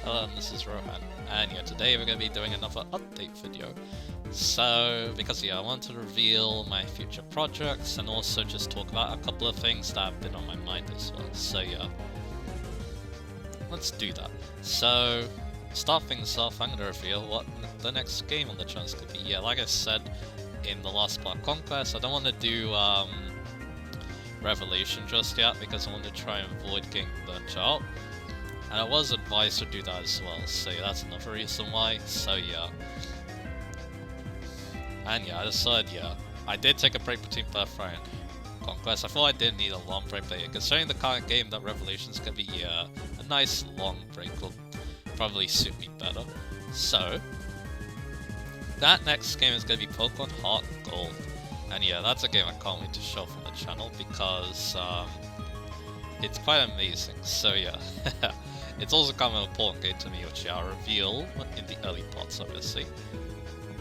Hello, this is Rohan, and yeah, today we're going to be doing another update video. So, because I wanted to reveal my future projects and also just talk about a couple of things that have been on my mind as well. So yeah, let's do that. So, start things off, I'm going to reveal what the next game on the channel is going to be. Yeah, like I said in the last part, Conquest, I don't want to do Revelation just yet because I want to try and avoid getting burnt out. And I was advised to do that as well, so yeah, that's another reason why, so yeah. And yeah, I decided, yeah, I did take a break between Birthright and Conquest. I thought I didn't need a long break, but yeah, considering the kind of game that Revelation's gonna be, yeah, a nice long break will probably suit me better. So, that next game is gonna be Pokemon Heart Gold. And yeah, that's a game I can't wait to show from the channel because, it's quite amazing, so yeah. It's also kind of an important game to me, which I'll reveal in the early parts, obviously.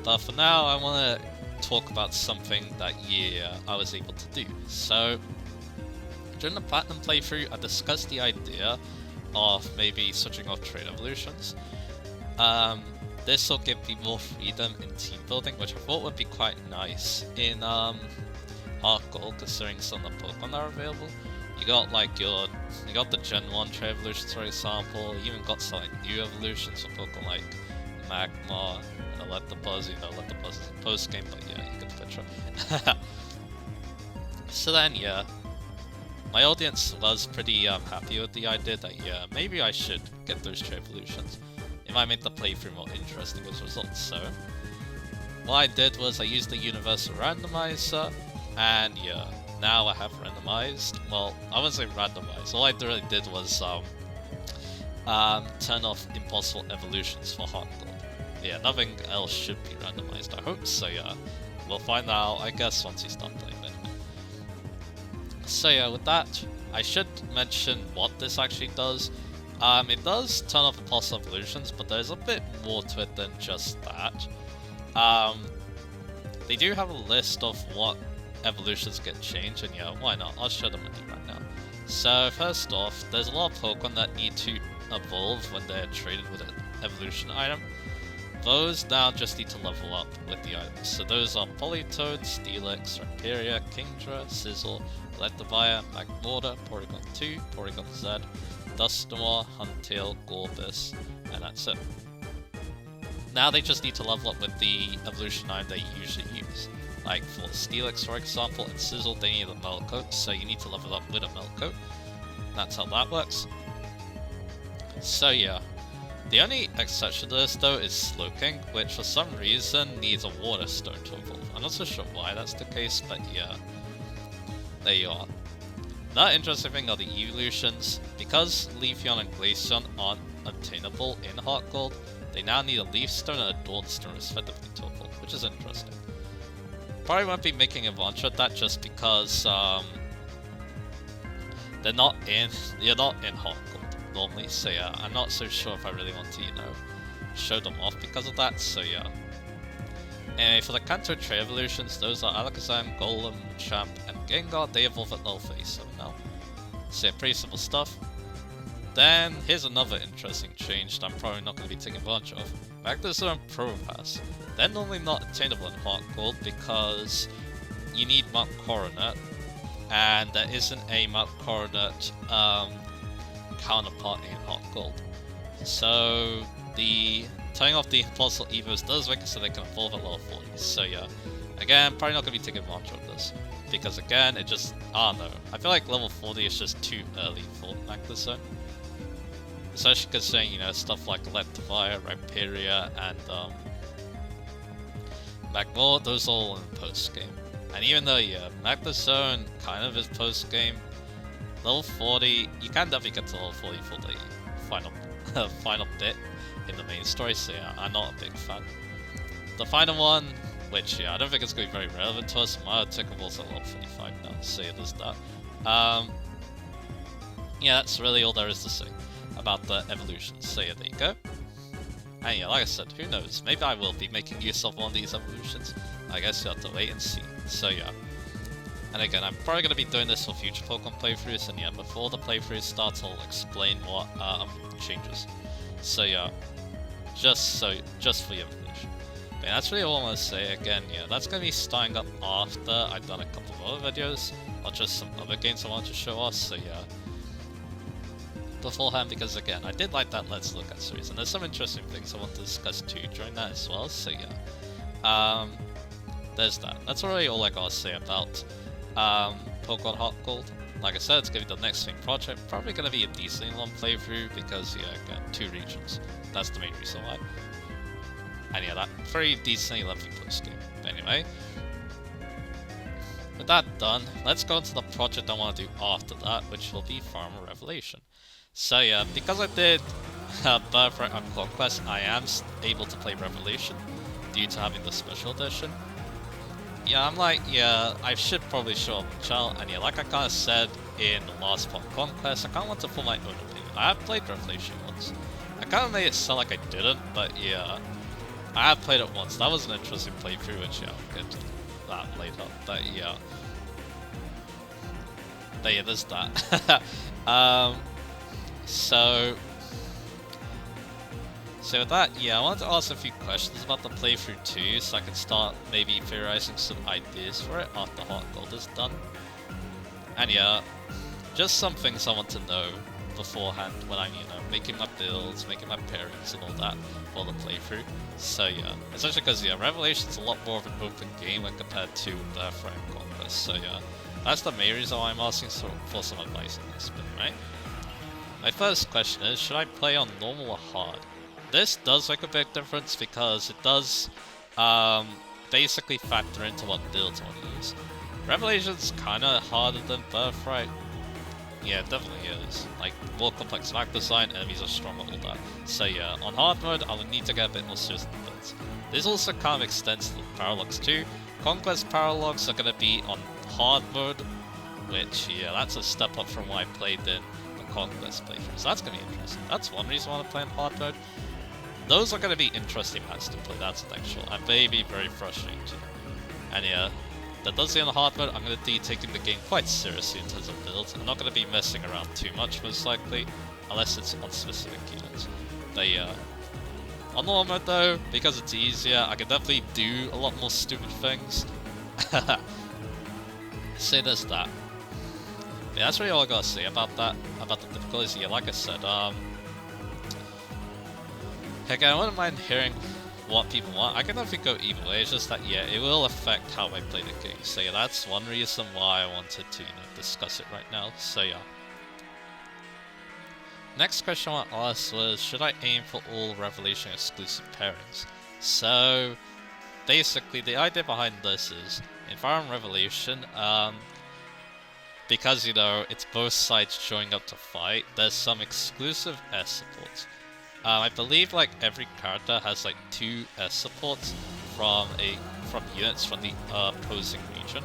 But for now, I want to talk about something that, yeah, I was able to do. So, during the Platinum playthrough, I discussed the idea of maybe switching off trade evolutions. This will give me more freedom in team building, which I thought would be quite nice in Heart Gold, considering some of the Pokemon that are available. You got like you got the Gen 1 trade evolutions, for example. You even got some like new evolutions for Pokemon like Magma and Electabuzz. You know, Electabuzz is a post game, but yeah, you get the picture. So then, yeah, my audience was pretty happy with the idea that yeah, maybe I should get those trade evolutions. It might make the playthrough more interesting as a result. So what I did was I used the universal randomizer, and yeah. Now I have randomized. Well, I wouldn't say randomized. All I really did was turn off impossible evolutions for Heart Gold. Yeah, nothing else should be randomized, I hope. So yeah, we'll find out, I guess, once you start playing it. So yeah, with that, I should mention what this actually does. It does turn off impossible evolutions, but there's a bit more to it than just that. They do have a list of what evolutions get changed, and yeah, why not? I'll show them with you right now. So first off, there's a lot of Pokemon that need to evolve when they're traded with an evolution item. Those now just need to level up with the items. So those are Politoed, Steelix, Rhyperior, Kingdra, Sizzle, Electivire, Magmortar, Porygon 2, Porygon Z, Dusknoir, Huntail, Gorbis, and that's it. Now they just need to level up with the evolution item they usually use. Like for Steelix, for example, and Sizzle, they need a Melcoat, so you need to level up with a Melcoat. That's how that works. So yeah, the only exception to this though is Slowking, which for some reason needs a Water Stone to evolve. I'm not so sure why that's the case, but yeah, there you are. Another interesting thing are the evolutions. Because Leafeon and Glaceon aren't obtainable in Heart Gold, they now need a Leaf Stone and a Dawn Stone respectively to evolve, which is interesting. Probably won't be making a bunch of that just because you're not in Heart Gold normally, so yeah, I'm not so sure if I really want to, you know, show them off because of that, so yeah. Anyway, for the Kanto trade evolutions, those are Alakazam, Golem, Champ, and Gengar. They evolve at level 37 now. So yeah, pretty simple stuff. Then, here's another interesting change that I'm probably not going to be taking advantage of. Magnezone Probopass. They're normally not attainable in Heart Gold because you need Mount Coronet, and there isn't a Mount Coronet counterpart in Heart Gold. So, turning off the Impossible Evos does make it so they can evolve at level 40. So yeah, again, probably not going to be taking advantage of this. Because again, it just, I don't know. I feel like level 40 is just too early for Magnezone. Especially considering, you know, stuff like Electivire, Rhyperior, and Magmortar, those are all in post-game. And even though, yeah, Magnezone kind of is post-game, level 40, you can definitely get to level 40 for the final bit in the main story, so yeah, I'm not a big fan. The final one, which, yeah, I don't think it's going to be very relevant to us, my Tickleballs at level 45 now, so yeah, there's that. Yeah, that's really all there is to say about the evolutions, so yeah, there you go. And yeah, like I said, who knows, maybe I will be making use of one of these evolutions. I guess you'll have to wait and see, so yeah. And again, I'm probably going to be doing this for future Pokemon playthroughs, and yeah, before the playthrough starts, I'll explain what changes. So yeah, just for your information. But that's really all I want to say. Again, yeah, that's gonna be starting up after I've done a couple of other videos, or just some other games I want to show us. So yeah, beforehand, because again, I did like that Let's Look At series, and there's some interesting things I want to discuss too during that as well. So yeah, there's that. That's already all I gotta say about Pokemon Heart Gold. Like I said, it's gonna be the next thing project. Probably gonna be a decently long playthrough because yeah, again, 2 regions. That's the main reason why. And yeah, that very decently lengthy post game. But anyway, with that done, let's go into the project I want to do after that, which will be Farmer Revelation. So yeah, because I did Birthright and Conquest, I am able to play Revelation due to having the special edition. Yeah, I'm like, yeah, I should probably show up the channel, and yeah, like I kind of said in the last part of Conquest, I kind of want to form my own opinion. I have played Revelation once. I kind of made it sound like I didn't, but yeah, I have played it once. That was an interesting playthrough, which yeah, I'll get to that later. But yeah, there's that. So with that, yeah, I wanted to ask a few questions about the playthrough too, so I can start maybe theorizing some ideas for it after Heart Gold is done. And yeah, just some things I want to know beforehand when I'm, making my builds, making my pairings and all that for the playthrough. So yeah, especially because yeah, Revelation's a lot more of an open game when compared to Birthright and Conquest. So yeah, that's the main reason why I'm asking for some advice on this bit, right? My first question is, should I play on normal or hard? This does make a big difference because it does basically factor into what builds I want to use. Revelation's kinda harder than Birthright. Yeah, it definitely is. Like, more complex map design, enemies are stronger, all that. So yeah, on hard mode, I would need to get a bit more serious than builds. This also kind of extends to the paralogs too. Conquest paralogs are going to be on hard mode, which, yeah, that's a step up from what I played in the Conquest playthrough. So that's going to be interesting. That's one reason I want to play on hard mode. Those are going to be interesting maps to play, that's actual, and maybe very frustrating too. And yeah, that does it on hard mode. I'm going to be taking the game quite seriously in terms of builds. I'm not going to be messing around too much, most likely, unless it's on specific units. But yeah, on normal mode though, because it's easier, I can definitely do a lot more stupid things. So there's that. But yeah, that's really all I gotta say about that, about the difficulties. Yeah, like I said, again, I wouldn't mind hearing what people want. I can definitely go either way, it's just that, yeah, it will affect how I play the game. So yeah, that's one reason why I wanted to, discuss it right now. So yeah. Next question I want to ask was, should I aim for all Revelation exclusive pairings? So, basically, the idea behind this is, in Fire Emblem Revelation, because, it's both sides showing up to fight, there's some exclusive S supports. I believe every character has 2 S supports from units from the opposing region.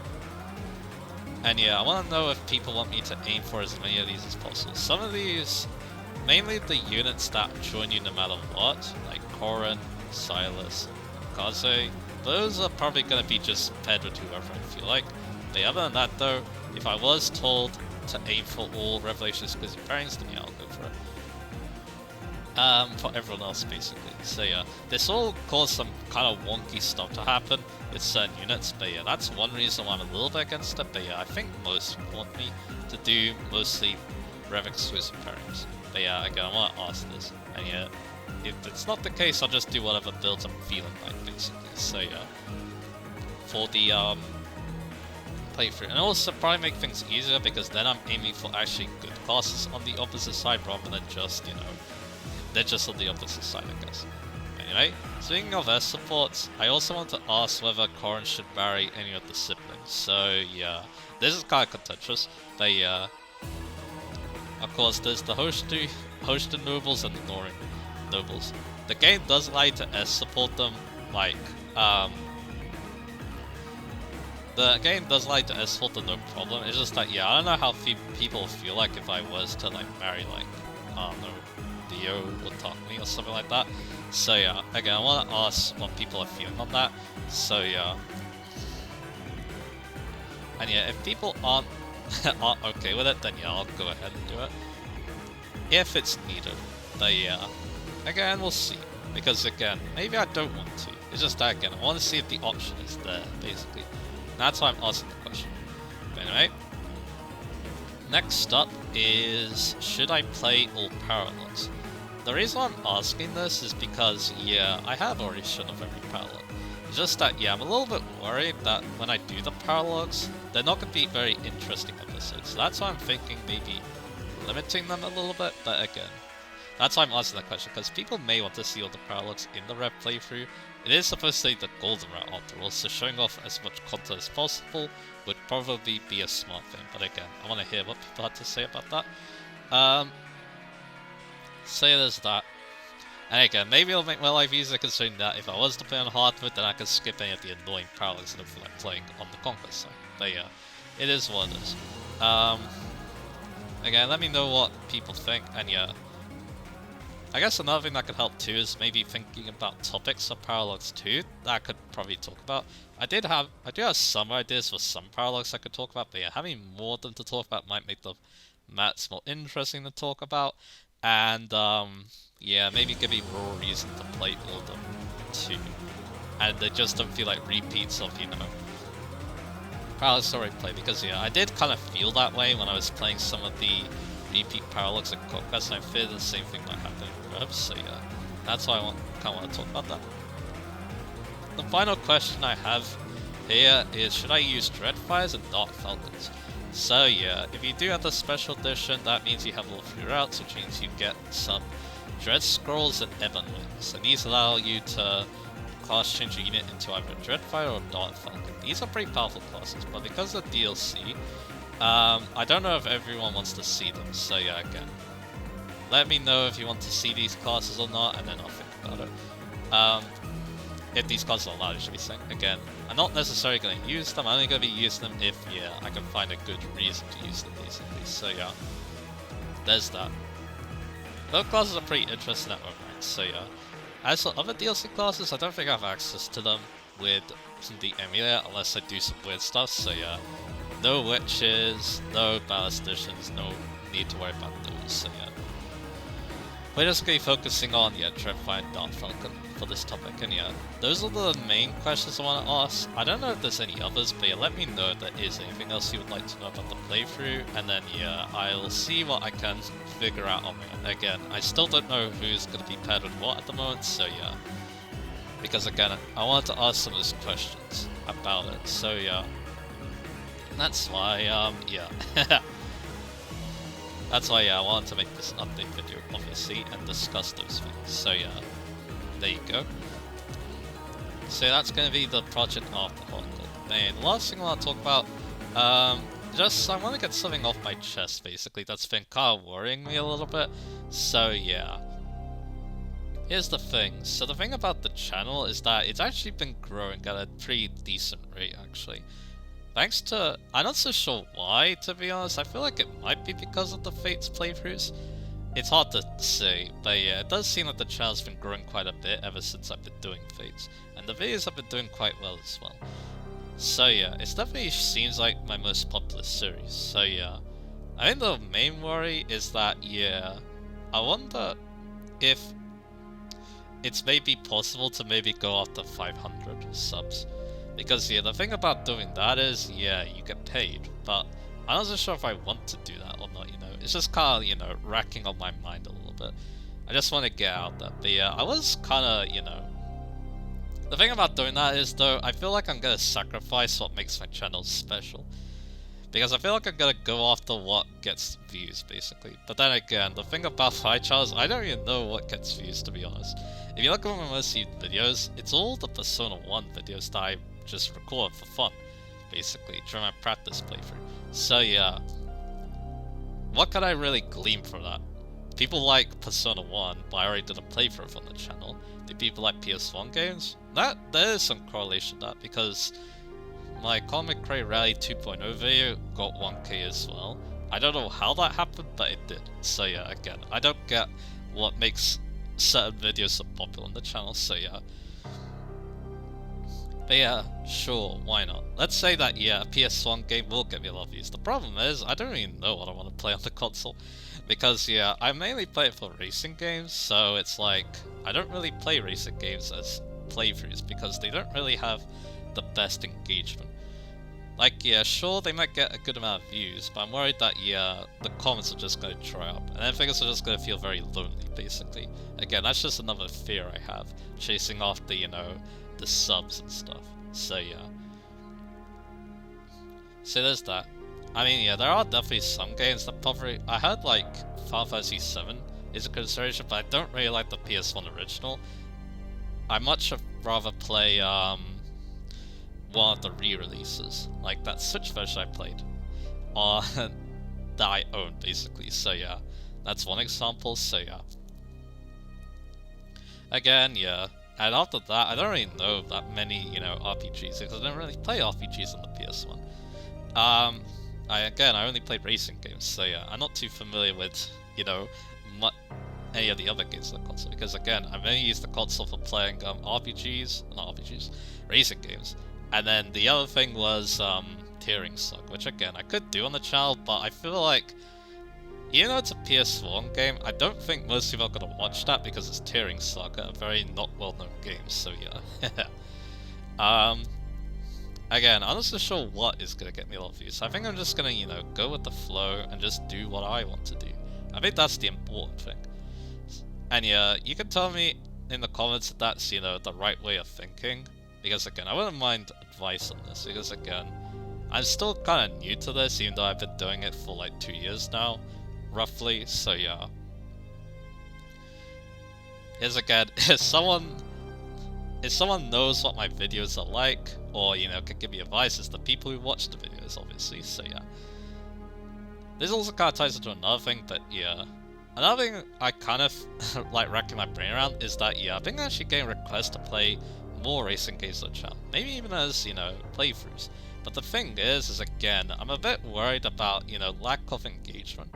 And yeah, I want to know if people want me to aim for as many of these as possible. Some of these, mainly the units that join you no matter what, like Korin, Silas, Kaze, those are probably going to be just paired with whoever I feel like. But other than that though, if I was told to aim for all Revelation exclusive pairings, then yeah, I'll go for it. For everyone else basically. So yeah, this all caused some kind of wonky stuff to happen with certain units, but yeah, that's one reason why I'm a little bit against it. But yeah, I think most people want me to do mostly Rev exclusive pairings. But yeah, again, I want to ask this, and yeah, if it's not the case, I'll just do whatever builds I'm feeling like basically. So yeah, for the playthrough, and also probably make things easier because then I'm aiming for actually good classes on the opposite side rather than just, they're just on the opposite side, I guess. Anyway, speaking of S supports, I also want to ask whether Korin should marry any of the siblings. So yeah, this is kind of contentious, but yeah, of course there's the Hostin nobles and the Norin nobles. The game does allow you to S support them, the game does like to S support them, no problem. It's just that, yeah, I don't know how people feel like if I was to marry I don't know, Dio or Takumi or something like that. So yeah, again, I want to ask what people are feeling on that. So yeah, and yeah, if people aren't okay with it, then yeah, I'll go ahead and do it if it's needed. But yeah, again, we'll see. Because again, maybe I don't want to. It's just that again, I want to see if the option is there, basically. That's why I'm asking the question. But anyway, next up is, should I play all paralogs? The reason I'm asking this is because, yeah, I have already shown off every paralog. It's just that, yeah, I'm a little bit worried that when I do the paralogs, they're not going to be very interesting episodes. So that's why I'm thinking maybe limiting them a little bit, but again, that's why I'm asking that question, because people may want to see all the paralogs in the Rev playthrough. It is supposed to be the golden route after all, so showing off as much content as possible would probably be a smart thing, but again, I want to hear what people had to say about that. So yeah, there's that. And again, maybe it'll make my life easier considering that if I was to play on hard mode, then I could skip any of the annoying paralogs that I feel like playing on the Conquest side. But yeah, it is what it is. Again, let me know what people think, and yeah. I guess another thing that could help too is maybe thinking about topics of paralogs too, that I could probably talk about. I do have some ideas for some paralogs I could talk about, but yeah, having more of them to talk about might make the maps more interesting to talk about, and yeah, maybe give me more reason to play all of them too. And they just don't feel like repeats of, you know, paralogs I already played, because yeah, I did kind of feel that way when I was playing some of the repeat paralogs at Conquest, and I fear the same thing might happen in Rev, so yeah, that's why I kind of want to talk about that. The final question I have here is, should I use Dreadfires and Dark Falcons? So yeah, if you do have the special edition, that means you have all 3 routes, which means you get some Dread Scrolls and Ebon Wings, and these allow you to class change your unit into either Dreadfire or Dark Falcon. These are pretty powerful classes, but because of the DLC, I don't know if everyone wants to see them, so yeah, again, let me know if you want to see these classes or not, and then I'll think about it. If these classes are allowed, I should be saying. Again, I'm not necessarily going to use them, I'm only going to be using them if, yeah, I can find a good reason to use them, basically, so yeah, there's that. Those classes are pretty interesting at moment, so yeah. As for other DLC classes, I don't think I have access to them with the emulator unless I do some weird stuff, so yeah. No witches, no ballast additions, no need to worry about those, so yeah. We're just going to be focusing on, yeah, Dreadfire and Dark Falcon for this topic, and yeah, those are the main questions I want to ask. I don't know if there's any others, but yeah, let me know if there is anything else you would like to know about the playthrough, and then yeah, I'll see what I can figure out on my own. Again, I still don't know who's going to be paired with what at the moment, so yeah. Because again, I wanted to ask some of those questions about it, so yeah. That's why, yeah. That's why, yeah, I wanted to make this update video, obviously, and discuss those things. So, yeah, there you go. So that's going to be the project after Hardcore. And the last thing I want to talk about, I want to get something off my chest, basically, that's been kind of worrying me a little bit. So, yeah. Here's the thing. So the thing about the channel is that it's actually been growing at a pretty decent rate, actually. Thanks to, I'm not so sure why, to be honest. I feel like it might be because of the Fates playthroughs. It's hard to say, but yeah, it does seem like the channel's been growing quite a bit ever since I've been doing Fates. And the videos have been doing quite well as well. So yeah, it definitely seems like my most popular series. So yeah, I think the main worry is that, yeah, I wonder if it's maybe possible to maybe go after 500 subs. Because yeah, the thing about doing that is, yeah, you get paid, but I'm not so sure if I want to do that or not, you know. It's just kind of, you know, racking on my mind a little bit. I just want to get out there, but yeah, I was kind of, you know, the thing about doing that is, though, I feel like I'm going to sacrifice what makes my channel special. Because I feel like I'm going to go after what gets views, basically. But then again, the thing about my channel is I don't even know what gets views, to be honest. If you look at my most viewed videos, it's all the Persona 1 videos that I just record for fun, basically, during my practice playthrough. So yeah, what can I really glean from that? People like Persona 1, but I already did a playthrough on the channel. Do people like PS1 games? There is some correlation to that, because my Comic Crate Rally 2.0 video got 1k as well. I don't know how that happened, but it did. So yeah, again, I don't get what makes certain videos so popular on the channel, so yeah. But yeah, sure, why not? Let's say that, yeah, a PS1 game will get me a lot of views. The problem is, I don't really know what I want to play on the console. Because, yeah, I mainly play it for racing games, so it's like, I don't really play racing games as playthroughs because they don't really have the best engagement. Like, yeah, sure, they might get a good amount of views, but I'm worried that, yeah, the comments are just going to dry up, and then things are just going to feel very lonely, basically. Again, that's just another fear I have, chasing after, you know, the subs and stuff. So, yeah. So there's that. I mean, yeah, there are definitely some games that probably... I heard, like, Final Fantasy VII is a consideration, but I don't really like the PS1 original. I much rather play, one of the re-releases, like that Switch version I played, that I own, basically. So yeah, that's one example. So yeah. Again, yeah. And after that, I don't really know that many, you know, RPGs, because I don't really play RPGs on the PS1. I only played racing games, so yeah, I'm not too familiar with, you know, any of the other games on the console, because again, I've only used the console for playing racing games. And then the other thing was Tearing Suck, which again, I could do on the channel, but I feel like, even though it's a PS1 game, I don't think most people are going to watch that because it's Tearing Suck, a very not well-known game, so yeah. Again, I'm not so sure what is going to get me a lot of views. I think I'm just going to, you know, go with the flow and just do what I want to do. I think that's the important thing. And yeah, you can tell me in the comments that that's, you know, the right way of thinking. Because again, I wouldn't mind advice on this, because again, I'm still kind of new to this, even though I've been doing it for like 2 years now, roughly, so yeah. Is again, if someone knows what my videos are like, or, you know, can give me advice, it's the people who watch the videos, obviously, so yeah. This also kind of ties into another thing, but yeah. Another thing I kind of like racking my brain around is that, yeah, I've been actually getting requests to play more racing games on the channel, maybe even as, you know, playthroughs. But the thing is again, I'm a bit worried about, you know, lack of engagement.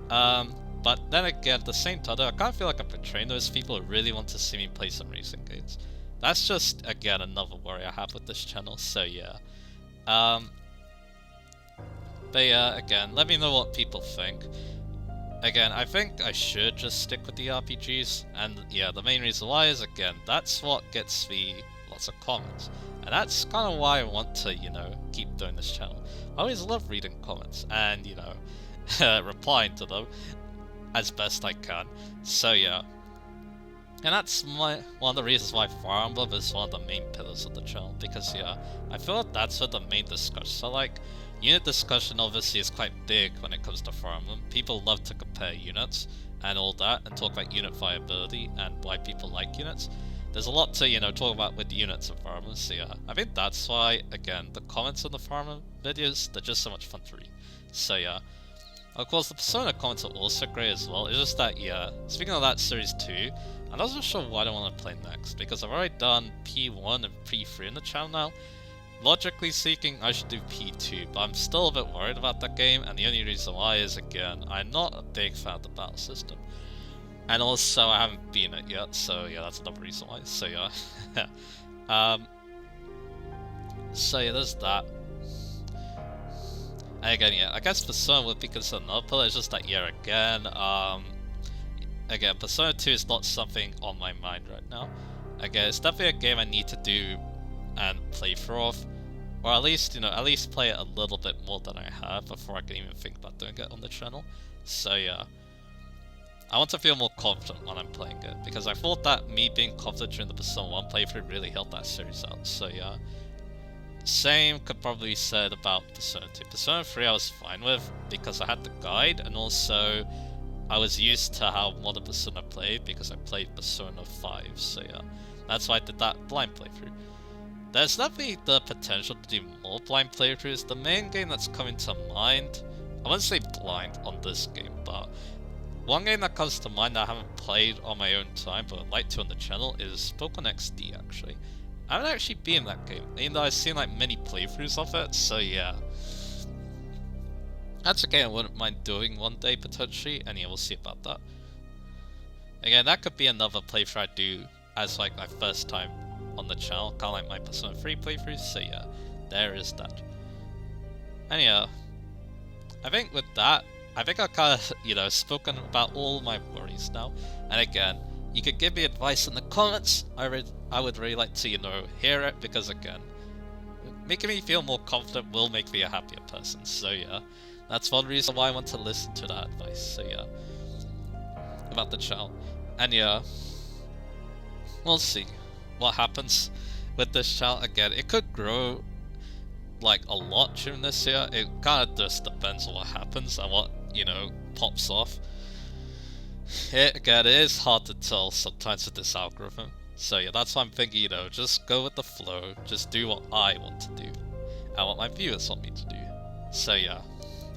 But then again, at the same time, I kind of feel like I'm betraying those people who really want to see me play some racing games. That's just, again, another worry I have with this channel, so yeah. But yeah, again, let me know what people think. Again, I think I should just stick with the RPGs, and yeah, the main reason why is, again, that's what gets me lots of comments. And that's kind of why I want to, you know, keep doing this channel. I always love reading comments, and, you know, replying to them as best I can. So yeah. And that's one of the reasons why Fire Emblem is one of the main pillars of the channel, because yeah, I feel like that's where the main discussions are like. Unit discussion obviously is quite big when it comes to Fire Emblem. People love to compare units and all that, and talk about unit viability and why people like units. There's a lot to, you know, talk about with units of Fire Emblem, so yeah, I think that's why, again, the comments on the Fire Emblem videos, they're just so much fun to read. So yeah. Of course, the Persona comments are also great as well. It's just that, yeah, speaking of that Series 2, I'm not so sure what I want to play next, because I've already done P1 and P3 in the channel now. Logically speaking, I should do P2, but I'm still a bit worried about that game, and the only reason why is, again, I'm not a big fan of the battle system. And also, I haven't beaten it yet, so yeah, that's another reason why, so yeah. So yeah, there's that. And again, yeah, I guess Persona would be considered another pillar, it's just that, yeah, again, Persona 2 is not something on my mind right now. Again, it's definitely a game I need to do and play through of, or at least, you know, at least play it a little bit more than I have before I can even think about doing it on the channel. So yeah, I want to feel more confident when I'm playing it, because I thought that me being confident during the Persona 1 playthrough really helped that series out, so yeah. Same could probably be said about Persona 2. Persona 3 I was fine with, because I had the guide, and also I was used to how modern Persona played, because I played Persona 5, so yeah. That's why I did that blind playthrough. There's definitely the potential to do more blind playthroughs. The main game that's coming to mind, I wouldn't say blind on this game, but one game that comes to mind that I haven't played on my own time, but I'd like to on the channel, is Pokemon XD, actually. I haven't actually been that game, even though I've seen like many playthroughs of it, so yeah. That's a game I wouldn't mind doing one day, potentially, and yeah, we'll see about that. Again, that could be another playthrough I do as like my first time on the channel, kind of like my Persona 3 playthroughs, so yeah, there is that. And yeah, I think with that, I think I've kind of, you know, spoken about all my worries now. And again, you could give me advice in the comments. I would really like to, you know, hear it, because again, making me feel more confident will make me a happier person. So yeah, that's one reason why I want to listen to that advice. So yeah, about the channel. And yeah, we'll see what happens with this channel. Again, it could grow like a lot during this year. It kind of just depends on what happens and what, you know, pops off. Again, it is hard to tell sometimes with this algorithm. So yeah, that's why I'm thinking, you know, just go with the flow, just do what I want to do, and what my viewers want me to do. So yeah,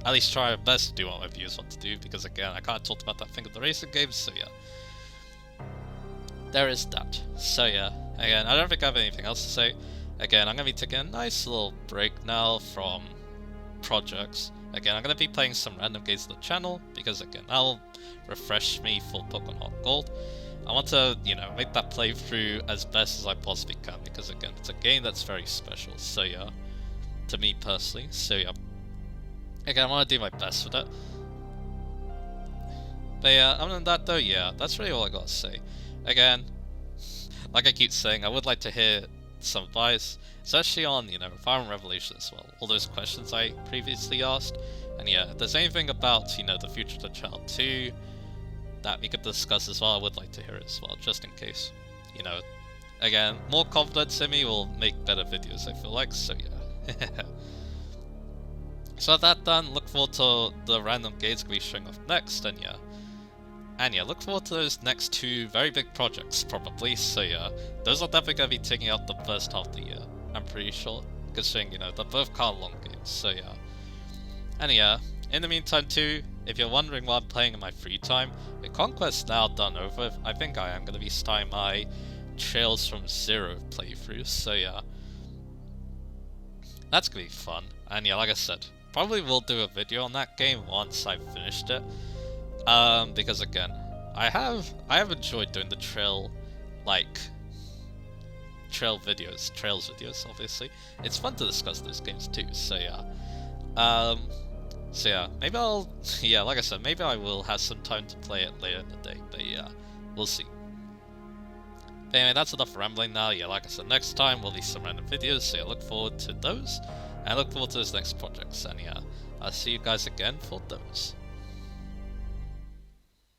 at least try my best to do what my viewers want to do, because again, I kind of talked about that thing of the racing games, so yeah. There is that. So yeah, again, I don't think I have anything else to say. Again, I'm going to be taking a nice little break now from projects. Again, I'm going to be playing some random games on the channel, because again, that'll refresh me for Pokemon Hot Gold. I want to, you know, make that playthrough as best as I possibly can, because again, it's a game that's very special, so yeah, to me personally, so yeah. Again, I want to do my best with it. But yeah, other than that though, yeah, that's really all I got to say. Again, like I keep saying, I would like to hear some advice, especially on, you know, Fire Revolution as well, all those questions I previously asked. And yeah, if there's anything about, you know, the future of the channel too that we could discuss as well, I would like to hear it as well, just in case. You know, again, more confidence in me will make better videos, I feel like, so yeah. So with that done, look forward to the random games we'll be showing off next, and yeah, look forward to those next two very big projects, probably, so yeah, those are definitely going to be taking out the first half of the year, I'm pretty sure, considering, you know, they're both kind of long games, so yeah. And yeah, in the meantime too, if you're wondering what I'm playing in my free time, the Conquest's now done over. I think I am going to be starting my Trails from Zero playthrough, so yeah. That's going to be fun, and yeah, like I said, probably will do a video on that game once I've finished it. Because again, I have enjoyed doing the trails videos, obviously. It's fun to discuss those games too, so yeah. So yeah, maybe like I said, maybe I will have some time to play it later in the day, but yeah, we'll see. But anyway, that's enough rambling now. Yeah, like I said, next time will be some random videos, so yeah, look forward to those, and look forward to those next projects, and yeah, I'll see you guys again for those.